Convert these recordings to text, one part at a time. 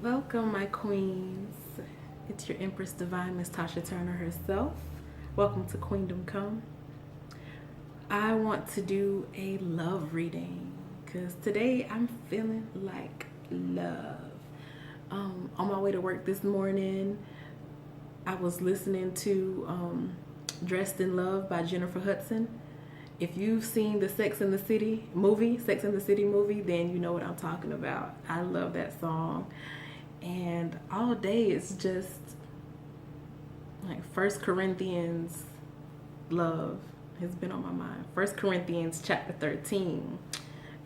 Welcome, my queens. It's your Empress Divine, Miss Tasha Turner herself. Welcome to Queendom Come. I want to do a love reading because today I'm feeling like love. On my way to work this morning, I was listening to Dressed in Love by Jennifer Hudson. If you've seen the Sex and the City movie, then you know what I'm talking about. I love that song. And all day it's just like First Corinthians love has been on my mind. First Corinthians chapter 13.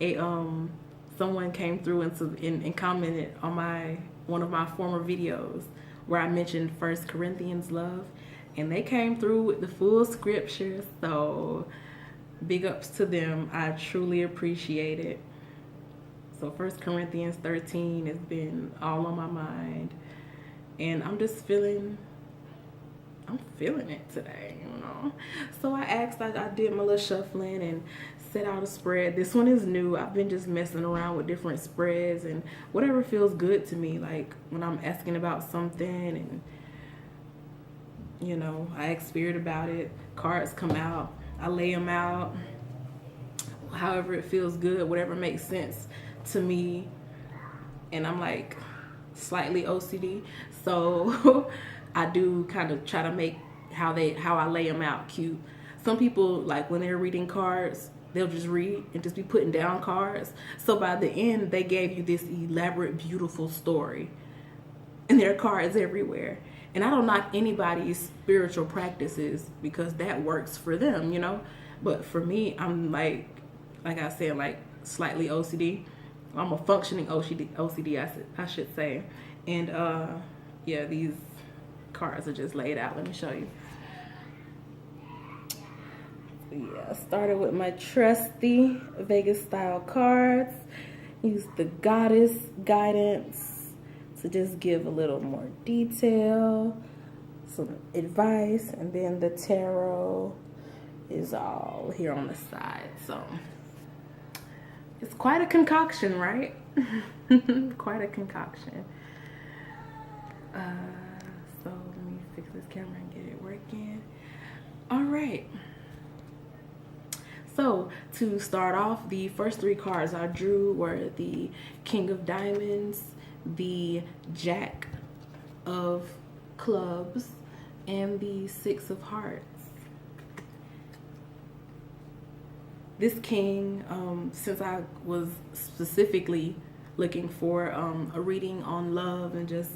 A someone came through and commented on one of my former videos where I mentioned First Corinthians love, and they came through with the full scripture. So big ups to them. I truly appreciate it. So First Corinthians 13 has been all on my mind, and I'm feeling it today, you know. So I did my little shuffling and set out a spread. This one is new. I've been just messing around with different spreads and whatever feels good to me. Like when I'm asking about something and I ask spirit about it, cards come out, I lay them out, however it feels good, whatever makes sense to me. And I'm like slightly OCD, so I do kind of try to make how I lay them out cute. Some people, like when they're reading cards, they'll just read and just be putting down cards, so by the end they gave you this elaborate beautiful story and there are cards everywhere. And I don't knock anybody's spiritual practices because that works for them, but for me, I'm like I said, like slightly OCD. I'm a functioning OCD, I should say. And yeah, these cards are just laid out. Let me show you. Yeah, I started with my trusty Vegas style cards. Use the goddess guidance to just give a little more detail, some advice, and then the tarot is all here on the side. So it's quite a concoction, right? Quite a concoction. So let me fix this camera and get it working. All right. So to start off, the first three cards I drew were the King of Diamonds, the Jack of Clubs, and the Six of Hearts. This king, since I was specifically looking for a reading on love and just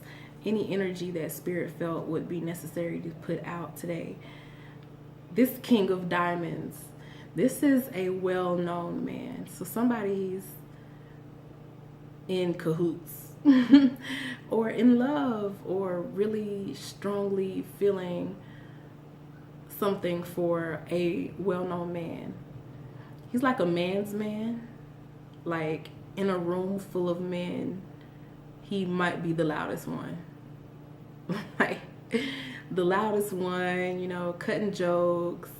any energy that spirit felt would be necessary to put out today, this King of Diamonds, this is a well-known man. So somebody's in cahoots or in love or really strongly feeling something for a well-known man. He's like a man's man. Like in a room full of men, he might be the loudest one. Like the loudest one, cutting jokes.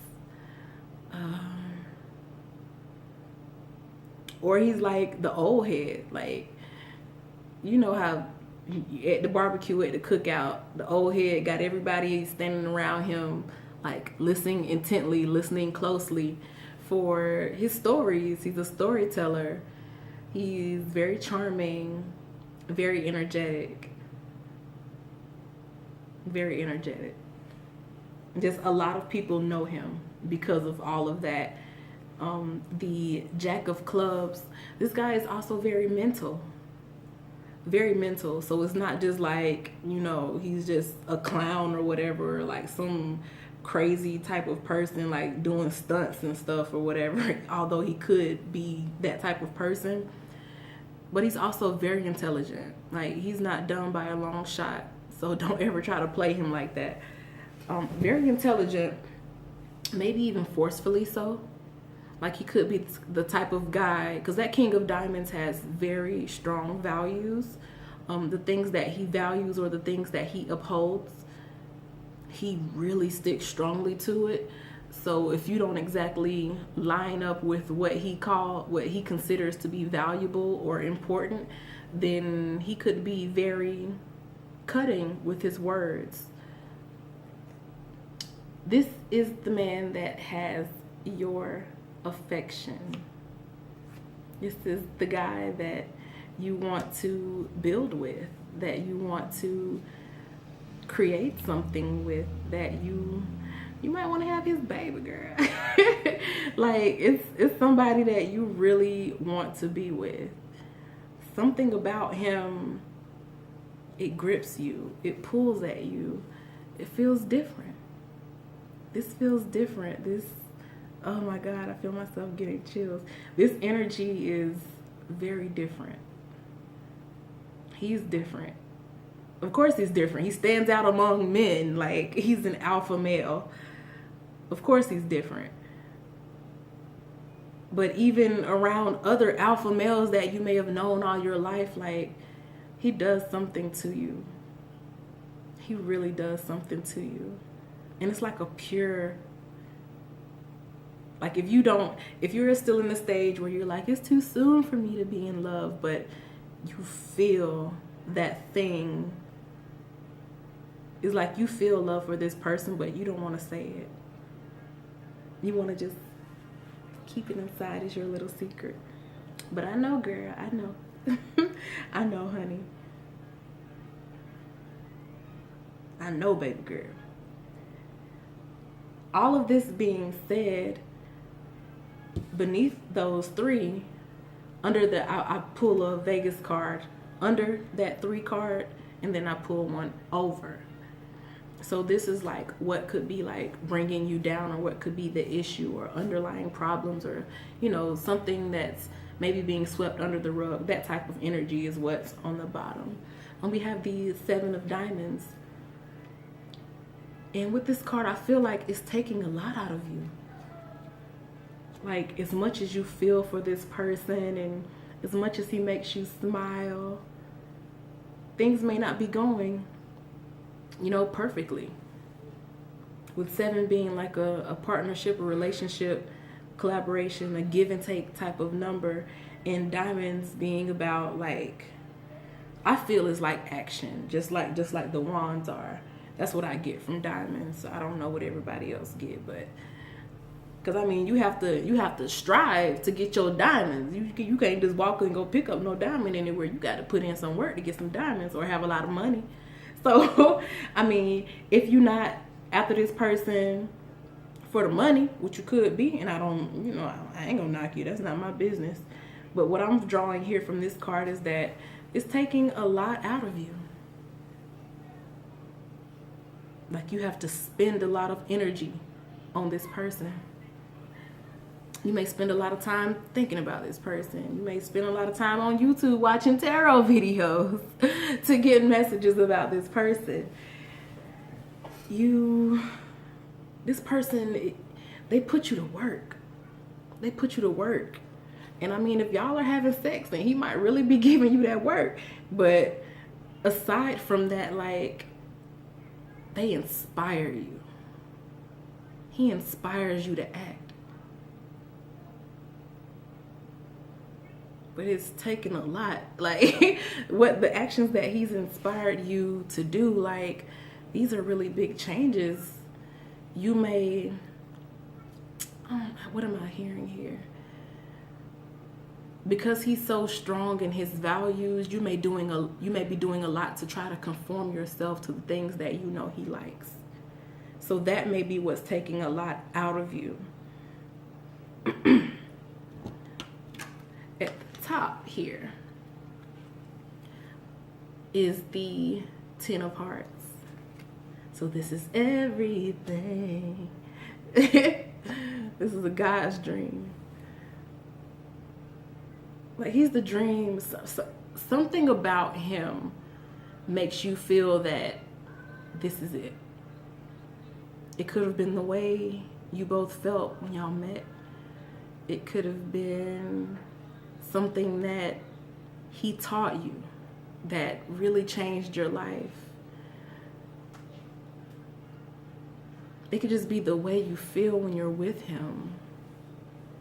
Or he's like the old head. Like, you know how at the barbecue, at the cookout, the old head got everybody standing around him, like listening intently, listening closely for his stories. He's a storyteller. He's very charming, very energetic. Very energetic. Just a lot of people know him because of all of that. The Jack of Clubs, this guy is also very mental. Very mental. So it's not just like, he's just a clown or whatever, like some crazy type of person like doing stunts and stuff or whatever, although he could be that type of person. But he's also very intelligent. Like, he's not dumb by a long shot, so don't ever try to play him like that. Very intelligent, maybe even forcefully so. Like, he could be the type of guy, because that King of Diamonds has very strong values. The things that he values or the things that he upholds, he really sticks strongly to it. So if you don't exactly line up with what he considers to be valuable or important, then he could be very cutting with his words. This is the man that has your affection. This is the guy that you want to build with, that you want to create something with, that you might want to have his baby girl. Like it's somebody that you really want to be with. Something about him, it grips you, it pulls at you, it feels different. This feels different. This, oh my God, I feel myself getting chills. This energy is very different. He's different. Of course he's different. He stands out among men. Like, he's an alpha male. Of course he's different. But even around other alpha males that you may have known all your life, like, he does something to you. He really does something to you. And it's like a pure, like, if you're still in the stage where you're like, it's too soon for me to be in love, but you feel that thing. It's like you feel love for this person, but you don't want to say it. You want to just keep it inside as your little secret. But I know, girl, I know. I know, honey. I know, baby girl. All of this being said, beneath those three, under the, I pull a Vegas card under that 3 card, and then I pull one over. So this is like what could be like bringing you down, or what could be the issue or underlying problems, or, you know, something that's maybe being swept under the rug. That type of energy is what's on the bottom. And we have the 7 of Diamonds. And with this card, I feel like it's taking a lot out of you. Like, as much as you feel for this person, and as much as he makes you smile, things may not be going, you know, perfectly. With 7 being like a partnership, a relationship, collaboration, a give and take type of number, and Diamonds being about, like, I feel is like action, just like the wands are. That's what I get from Diamonds. So I don't know what everybody else get, but because I mean, you have to strive to get your diamonds. You can't just walk and go pick up no diamond anywhere. You got to put in some work to get some diamonds, or have a lot of money. So I mean, if you're not after this person for the money, which you could be, and I don't, you know, I ain't gonna knock you. That's not my business. But what I'm drawing here from this card is that it's taking a lot out of you. Like, you have to spend a lot of energy on this person. You may spend a lot of time thinking about this person. You may spend a lot of time on YouTube watching tarot videos to get messages about this person. This person, they put you to work. They put you to work. And I mean, if y'all are having sex, then he might really be giving you that work. But aside from that, like, they inspire you. He inspires you to act. But it's taken a lot. Like, what the actions that he's inspired you to do, like, these are really big changes. You may, what am I hearing here? Because he's so strong in his values, you may be doing a lot to try to conform yourself to the things that you know he likes. So that may be what's taking a lot out of you. At the top here is the 10 of Hearts. So this is everything. This is a guy's dream. Like, he's the dream. Something about him makes you feel that this is it. It could have been the way you both felt when y'all met. It could have been something that he taught you that really changed your life. It could just be the way you feel when you're with him.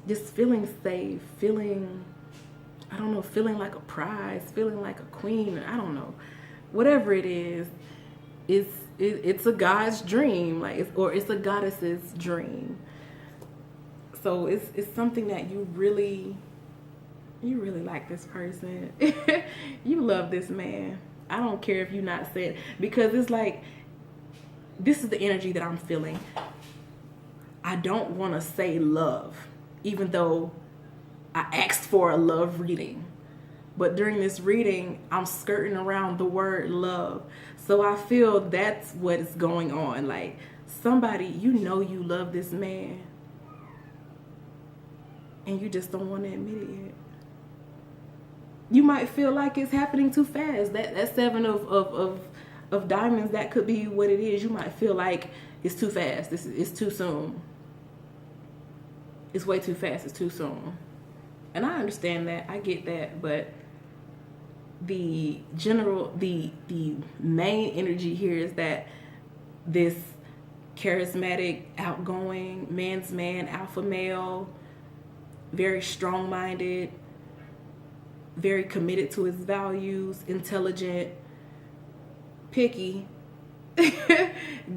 Just feeling safe, feeling, I don't know, feeling like a prize, feeling like a queen, I don't know. Whatever it is, it's a God's dream, like, or it's a goddess's dream. So it's something that you really like this person. You love this man. I don't care if you're not saying, because it's like, this is the energy that I'm feeling. I don't want to say love, even though I asked for a love reading. But during this reading, I'm skirting around the word love. So I feel that's what is going on. Like, somebody, you know you love this man, and you just don't want to admit it yet. You might feel like it's happening too fast. That seven of diamonds, that could be what it is. You might feel like it's too fast. It's too soon. It's way too fast. It's too soon. And I understand that. I get that. But the main energy here is that this charismatic, outgoing, man's man, alpha male, very strong-minded, very committed to his values, intelligent, picky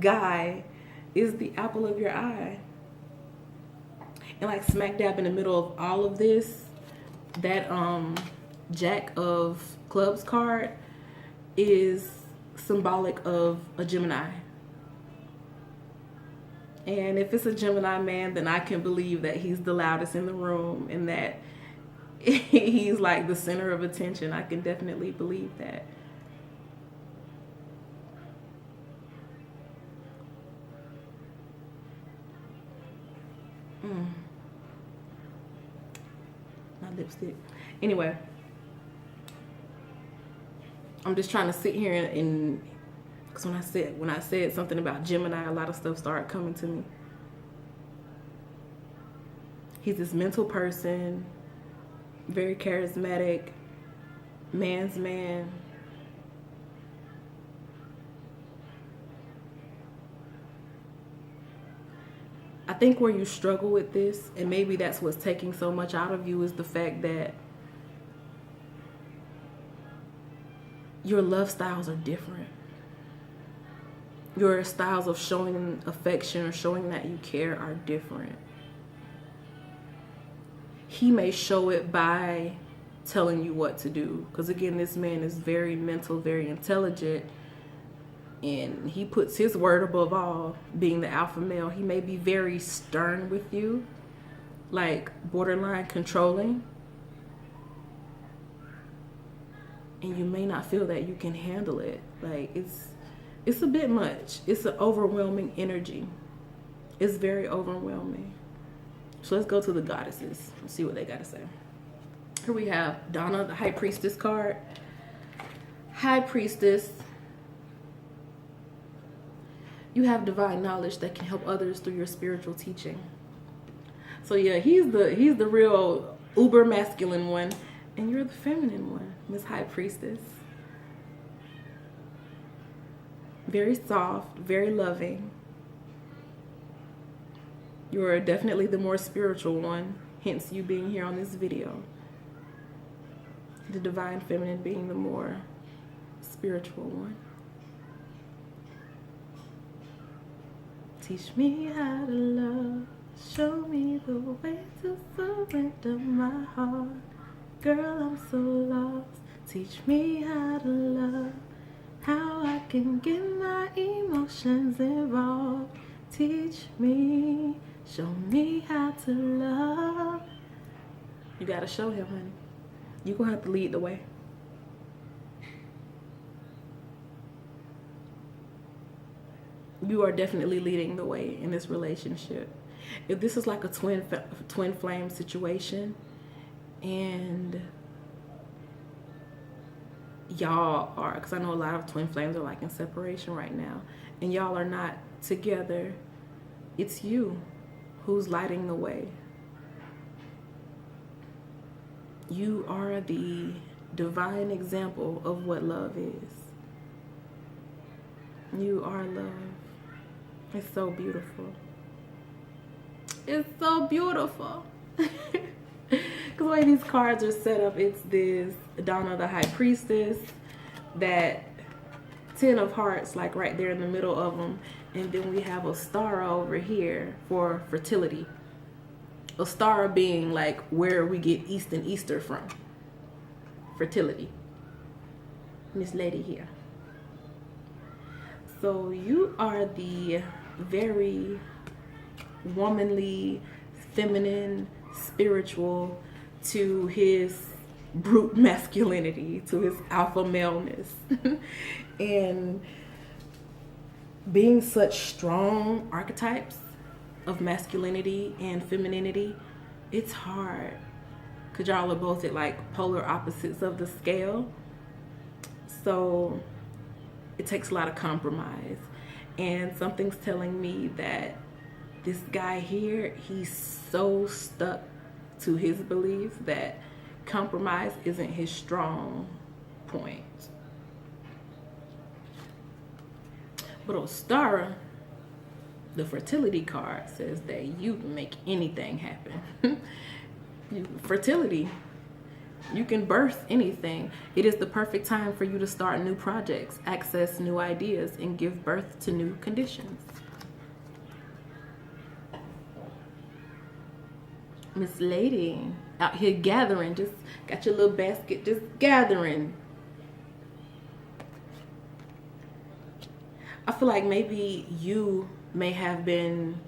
guy is the apple of your eye. And like smack dab in the middle of all of this, that Jack of Clubs card is symbolic of a Gemini. And if it's a Gemini man, then I can believe that he's the loudest in the room and that he's like the center of attention. I can definitely believe that. My lipstick. Anyway, I'm just trying to sit here and because when I said something about Gemini, a lot of stuff started coming to me. He's this mental person, very charismatic, man's man. I think where you struggle with this, and maybe that's what's taking so much out of you, is the fact that your love styles are different. Your styles of showing affection or showing that you care are different. He may show it by telling you what to do. Because again, this man is very mental, very intelligent. And he puts his word above all, being the alpha male. He may be very stern with you, like borderline controlling. And you may not feel that you can handle it. Like, it's a bit much. It's an overwhelming energy. It's very overwhelming. So let's go to the goddesses and see what they got to say. Here we have Donna, the High Priestess card. High Priestess. You have divine knowledge that can help others through your spiritual teaching. So yeah, he's the real uber masculine one, and you're the feminine one, Miss High Priestess. Very soft, very loving. You are definitely the more spiritual one, hence you being here on this video. The divine feminine being the more spiritual one. Teach me how to love, show me the way to surrender my heart. Girl, I'm so lost. Teach me how to love, how I can get my emotions involved. Teach me, show me how to love. You gotta show him, honey. You're gonna have to lead the way. You are definitely leading the way in this relationship. If this is like a twin flame situation, and y'all are, because I know a lot of twin flames are like in separation right now, and y'all are not together, it's you who's lighting the way. You are the divine example of what love is. You are love. It's so beautiful. It's so beautiful. Because the way these cards are set up, it's this Donna, the High Priestess, that 10 of Hearts, like right there in the middle of them. And then we have a star over here for fertility. A star being like where we get East and Easter from. Fertility. This lady here. So you are the very womanly, feminine, spiritual to his brute masculinity, to his alpha maleness. And being such strong archetypes of masculinity and femininity, it's hard because y'all are both at like polar opposites of the scale. So it takes a lot of compromise. And something's telling me that this guy here, he's so stuck to his beliefs that compromise isn't his strong point. But Ostara, the fertility card, says that you can make anything happen. Fertility, you can birth anything. It is the perfect time for you to start new projects, access new ideas, and give birth to new conditions. Miss Lady, out here gathering, just got your little basket, just gathering. I feel like maybe you may have been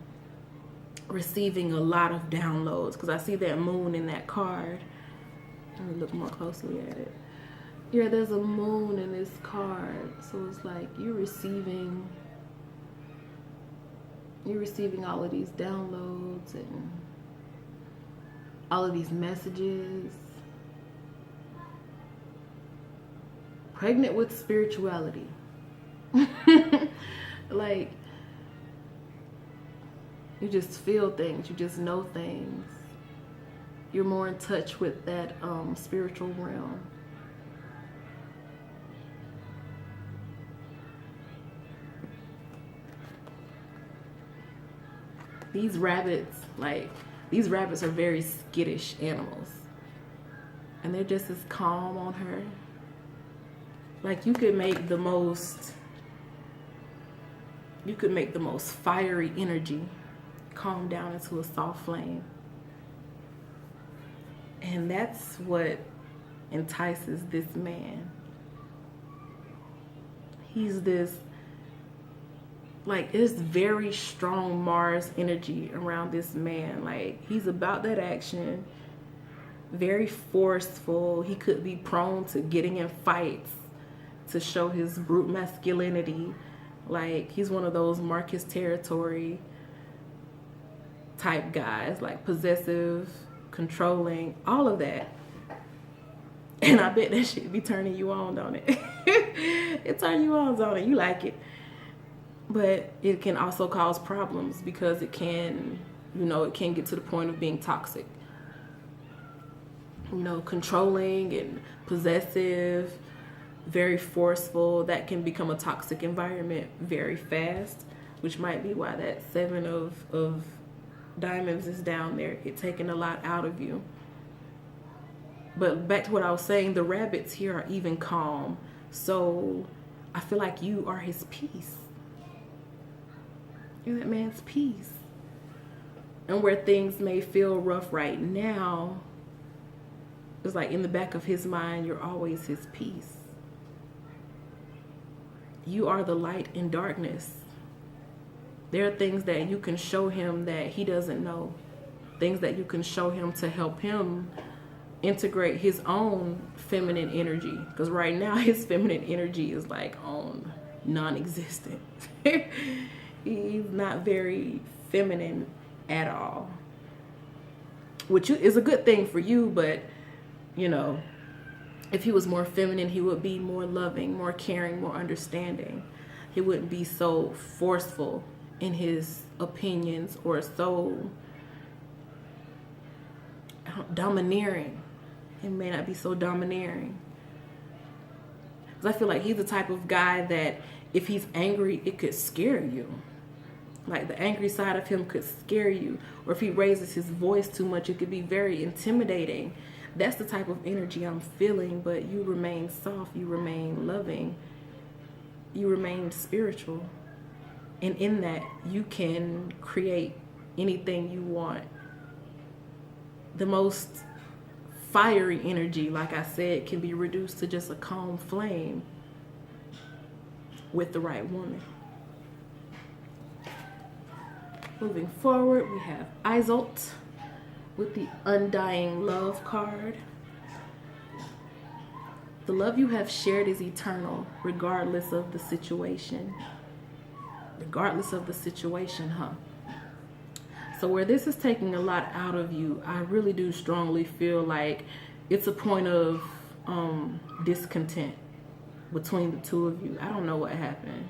receiving a lot of downloads because I see that moon in that card. Let me look more closely at it. Yeah, there's a moon in this card. So it's like you're receiving all of these downloads and all of these messages. Pregnant with spirituality. Like, you just feel things, you just know things. You're more in touch with that spiritual realm. These rabbits are very skittish animals. And they're just as calm on her. Like you could make the most fiery energy calm down into a soft flame. And that's what entices this man. He's this, like, there's very strong Mars energy around this man. Like, he's about that action, very forceful. He could be prone to getting in fights to show his brute masculinity. Like, he's one of those Marcus Territory type guys, like possessive, controlling, all of that. And I bet that shit be turning you on, don't it? It turns you on, don't it? You like it. But it can also cause problems because it can get to the point of being toxic. Controlling and possessive, very forceful. That can become a toxic environment very fast, which might be why that 7 of diamonds is down there. It's taking a lot out of you. But back to what I was saying, the rabbits here are even calm. So I feel like you are his peace. You're that man's peace. And where things may feel rough right now, it's like in the back of his mind, you're always his peace. You are the light in darkness. There are things that you can show him that he doesn't know. Things that you can show him to help him integrate his own feminine energy. Because right now his feminine energy is like on non-existent. He's not very feminine at all. Which is a good thing for you, but if he was more feminine, he would be more loving, more caring, more understanding. He wouldn't be so forceful in his opinions or so domineering. He may not be so domineering. Because I feel like he's the type of guy that if he's angry, it could scare you. Like the angry side of him could scare you, or if he raises his voice too much, it could be very intimidating. That's the type of energy I'm feeling, but you remain soft, you remain loving, you remain spiritual. And in that, you can create anything you want. The most fiery energy, like I said, can be reduced to just a calm flame with the right woman. Moving forward, we have Isolt with the Undying Love card. The love you have shared is eternal, regardless of the situation. Regardless of the situation, huh? So where this is taking a lot out of you, I really do strongly feel like it's a point of discontent between the two of you. I don't know what happened.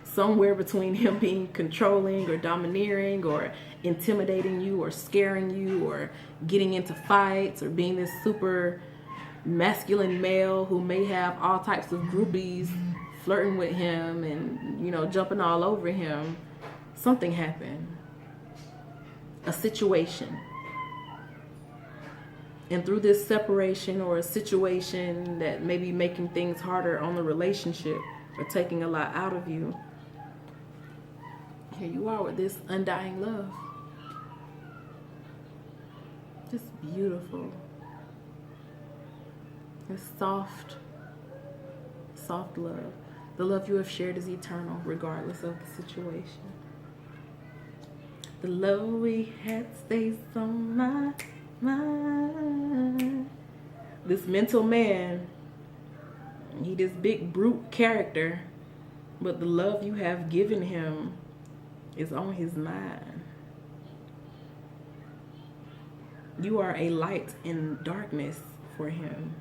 Somewhere between him being controlling or domineering or intimidating you or scaring you or getting into fights or being this super masculine male who may have all types of groupies flirting with him and, you know, jumping all over him. Something happened. A situation. And through this separation or a situation that may be making things harder on the relationship or taking a lot out of you, here you are with this undying love. Just beautiful. It's soft, soft love. The love you have shared is eternal, regardless of the situation. The love we had stays on my mind. This mental man, he this big brute character, but the love you have given him is on his mind. You are a light in darkness for him.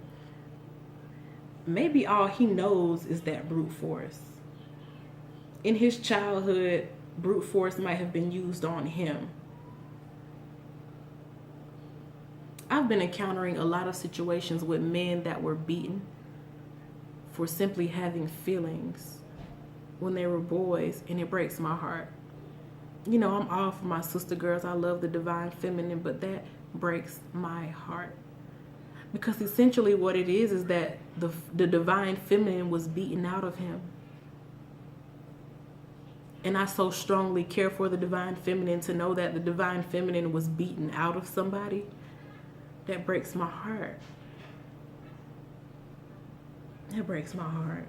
Maybe all he knows is that brute force. In his childhood, brute force might have been used on him. I've been encountering a lot of situations with men that were beaten for simply having feelings when they were boys, and it breaks my heart. You know, I'm all for my sister girls. I love the divine feminine, but that breaks my heart. Because essentially what it is that the divine feminine was beaten out of him. And I so strongly care for the divine feminine to know that the divine feminine was beaten out of somebody. That breaks my heart. That breaks my heart.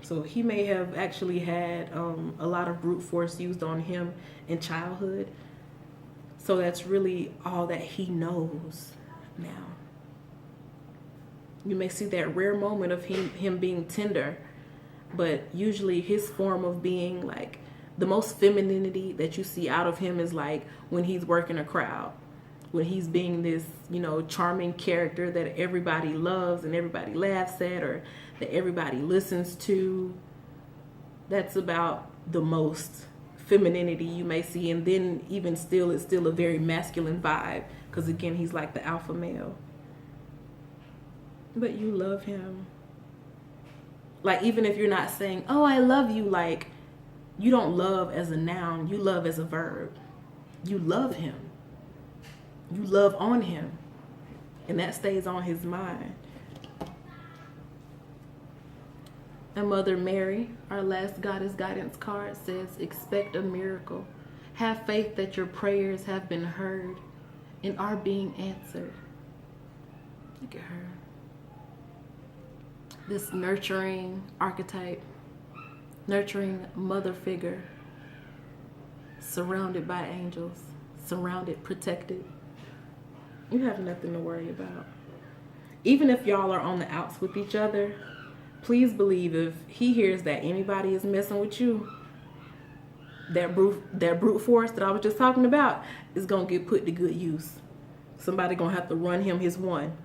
So he may have actually had a lot of brute force used on him in childhood. So that's really all that he knows now. You may see that rare moment of him being tender, but usually his form of being, like, the most femininity that you see out of him is like when he's working a crowd, when he's being this, you know, charming character that everybody loves and everybody laughs at, or that everybody listens to. That's about the most femininity you may see. And then even still, it's still a very masculine vibe, because again, he's like the alpha male. But you love him. Like, even if you're not saying, oh, I love you, like, you don't love as a noun, you love as a verb. You love him. You love on him. And that stays on his mind. And Mother Mary, our last Goddess Guidance card, says, expect a miracle. Have faith that your prayers have been heard and are being answered. Look at her. This nurturing archetype, nurturing mother figure, surrounded by angels, surrounded, protected. You have nothing to worry about. Even if y'all are on the outs with each other, please believe if he hears that anybody is messing with you, that brute force that I was just talking about is going to get put to good use. Somebody going to have to run him his one.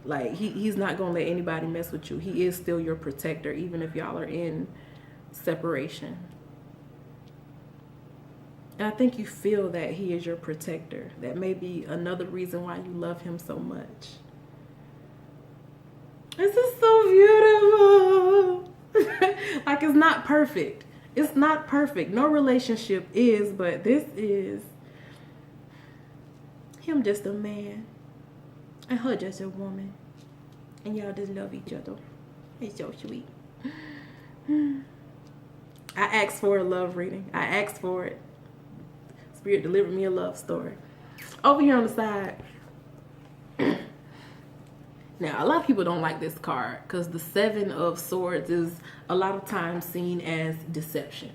Like, he's not going to let anybody mess with you. He is still your protector, even if y'all are in separation. And I think you feel that he is your protector. That may be another reason why you love him so much. This is so beautiful. Like, it's not perfect. It's not perfect. No relationship is, but this is him just a man and her just a woman. And y'all just love each other. It's so sweet. I asked for a love reading. I asked for it. Spirit delivered me a love story. Over here on the side. Now, a lot of people don't like this card because the Seven of Swords is a lot of times seen as deception.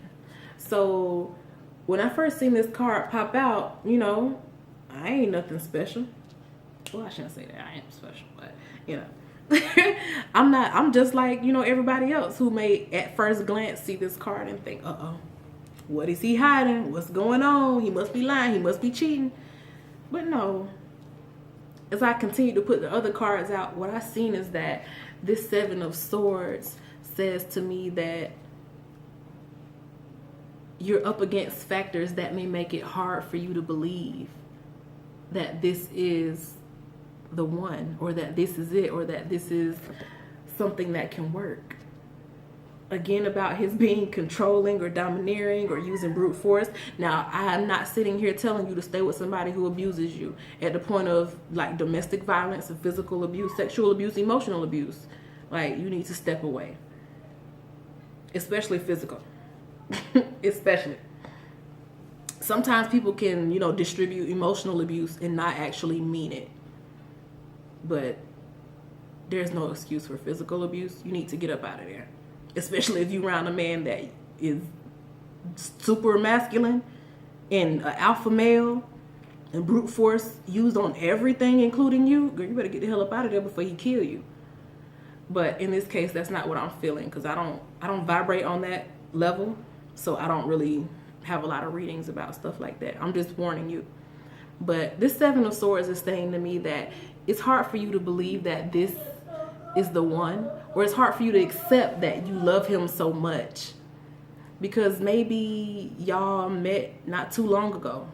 So when I first seen this card pop out, you know, I ain't nothing special. Well, I shouldn't say that. I am special, but you know, I'm just like, you know, everybody else who may at first glance see this card and think, uh-oh, what is he hiding? What's going on? He must be lying. He must be cheating. But no. As I continue to put the other cards out, what I've seen is that this Seven of Swords says to me that you're up against factors that may make it hard for you to believe that this is the one, or that this is it, or that this is something that can work. Again, about his being controlling or domineering or using brute force. Now, I'm not sitting here telling you to stay with somebody who abuses you at the point of like domestic violence and physical abuse, sexual abuse, emotional abuse. Like, you need to step away. Especially physical. Especially. Sometimes people can, you know, distribute emotional abuse and not actually mean it. But there's no excuse for physical abuse. You need to get up out of there. Especially if you're around a man that is super masculine and an alpha male and brute force used on everything, including you. Girl, you better get the hell up out of there before he kill you. But in this case, that's not what I'm feeling, because I don't vibrate on that level. So I don't really have a lot of readings about stuff like that. I'm just warning you. But this Seven of Swords is saying to me that it's hard for you to believe that this is the one, or it's hard for you to accept that you love him so much because maybe y'all met not too long ago,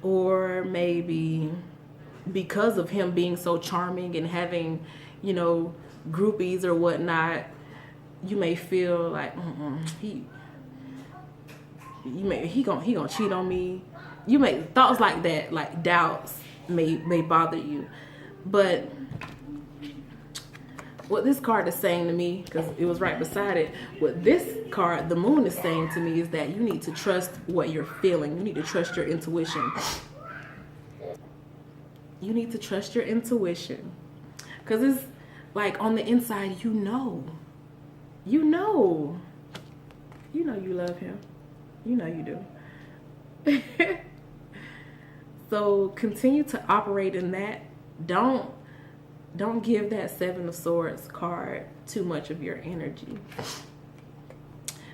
or maybe because of him being so charming and having, you know, groupies or whatnot, you may feel like he gonna cheat on me. You may thoughts like that, like doubts may bother you. But what this card is saying to me, because it was right beside it, what this card, the moon, is saying to me is that you need to trust what you're feeling. You need to trust your intuition. You need to trust your intuition. Because it's like on the inside, you know you love him. You know you do. So continue to operate in that. Don't give that Seven of Swords card too much of your energy.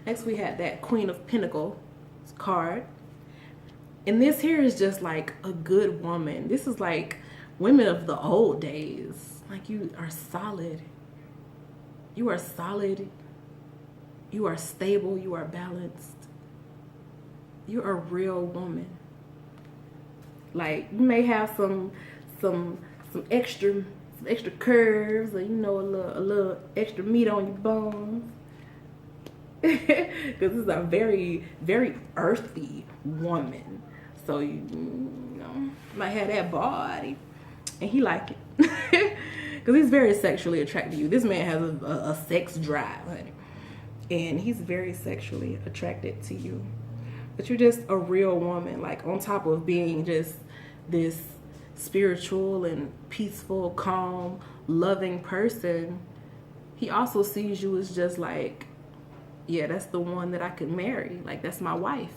Next, we had that Queen of Pentacles card. And this here is just like a good woman. This is like women of the old days. Like, you are solid. You are solid. You are stable. You are balanced. You're a real woman. Like, you may have some extra curves, or, you know, a little extra meat on your bones. Because this is a very, very earthy woman. So you know, might have that body, and he like it. Because he's very sexually attracted to you. This man has a sex drive, honey. And he's very sexually attracted to you. But you're just a real woman. Like, on top of being just this spiritual and peaceful, calm, loving person, he also sees you as just like, yeah, that's the one that I could marry. Like, that's my wife.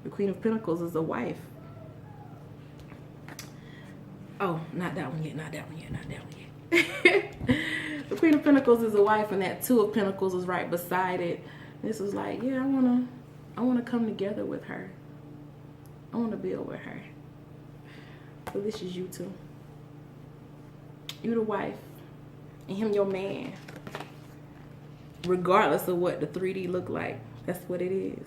The Queen of Pentacles is a wife. Oh, not that one yet, not that one yet, not that one yet. The Queen of Pentacles is a wife, and that Two of Pentacles is right beside it. This was like, yeah, I wanna come together with her. I wanna build with her. So this is you two. You the wife, and him your man. Regardless of what the 3D look like, that's what it is.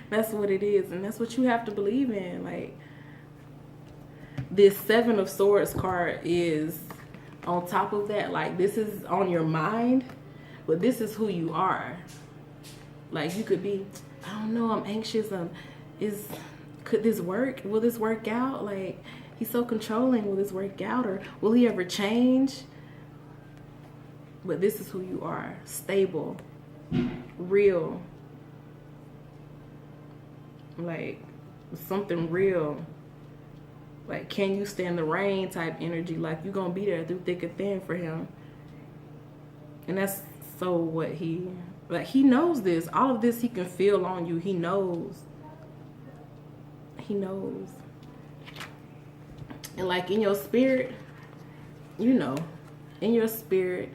That's what it is, and that's what you have to believe in. Like, this Seven of Swords card is on top of that. Like, this is on your mind, but this is who you are. Like, you could be, I don't know, I'm anxious. Could this work? Will this work out? Like, he's so controlling. Will this work out? Or will he ever change? But this is who you are. Stable. Real. Like, something real. Like, can you stand the rain type energy? Like, you're going to be there through thick and thin for him. And that's so what he knows this. All of this he can feel on you. He knows. He knows. And like, in your spirit, you know. In your spirit,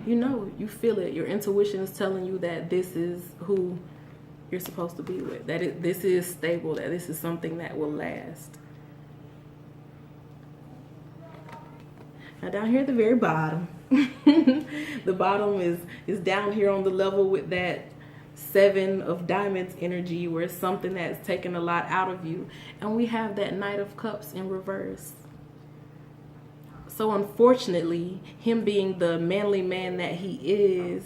you know. You feel it. Your intuition is telling you that this is who you're supposed to be with. This is stable. That this is something that will last. Now down here at the very bottom, the bottom is down here on the level with that 7 of diamonds energy, where it's something that's taken a lot out of you. And we have that Knight of Cups in reverse. So unfortunately, him being the manly man that he is,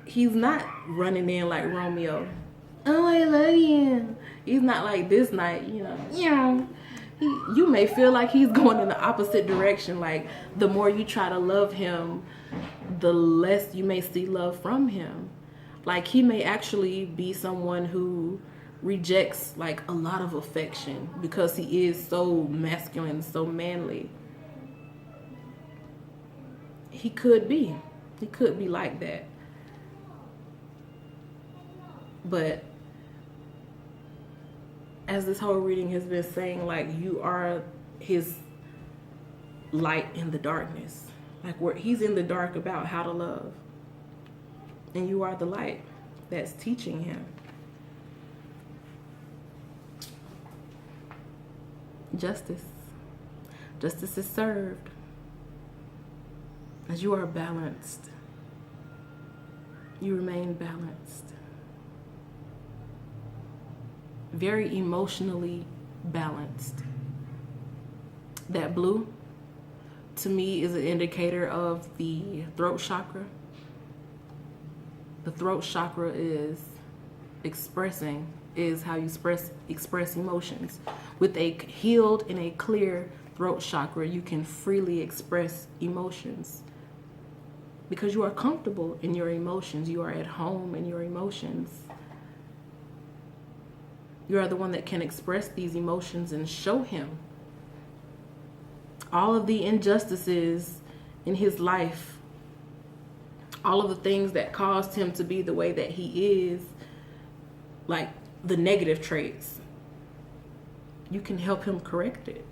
he's not running in like Romeo. Oh, I love you. He's not like this Knight, you know. Yeah. You may feel like he's going in the opposite direction. Like, the more you try to love him, the less you may see love from him. Like, he may actually be someone who rejects like a lot of affection because he is so masculine, so manly. He could be like that. But as this whole reading has been saying, like, you are his light in the darkness. Like, where he's in the dark about how to love. And you are the light that's teaching him. Justice. Justice is served. As you are balanced. You remain balanced. Very emotionally balanced. That blue, to me, is an indicator of the throat chakra. The throat chakra is how you express emotions. With a healed and a clear throat chakra, you can freely express emotions because you are comfortable in your emotions. You are at home in your emotions. You are the one that can express these emotions and show him all of the injustices in his life, all of the things that caused him to be the way that he is, like the negative traits. You can help him correct it.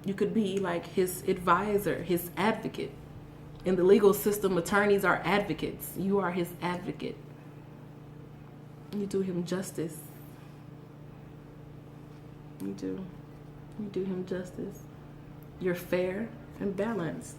You could be like his advisor, his advocate. In the legal system, attorneys are advocates. You are his advocate. You do him justice. You do him justice. You're fair and balanced.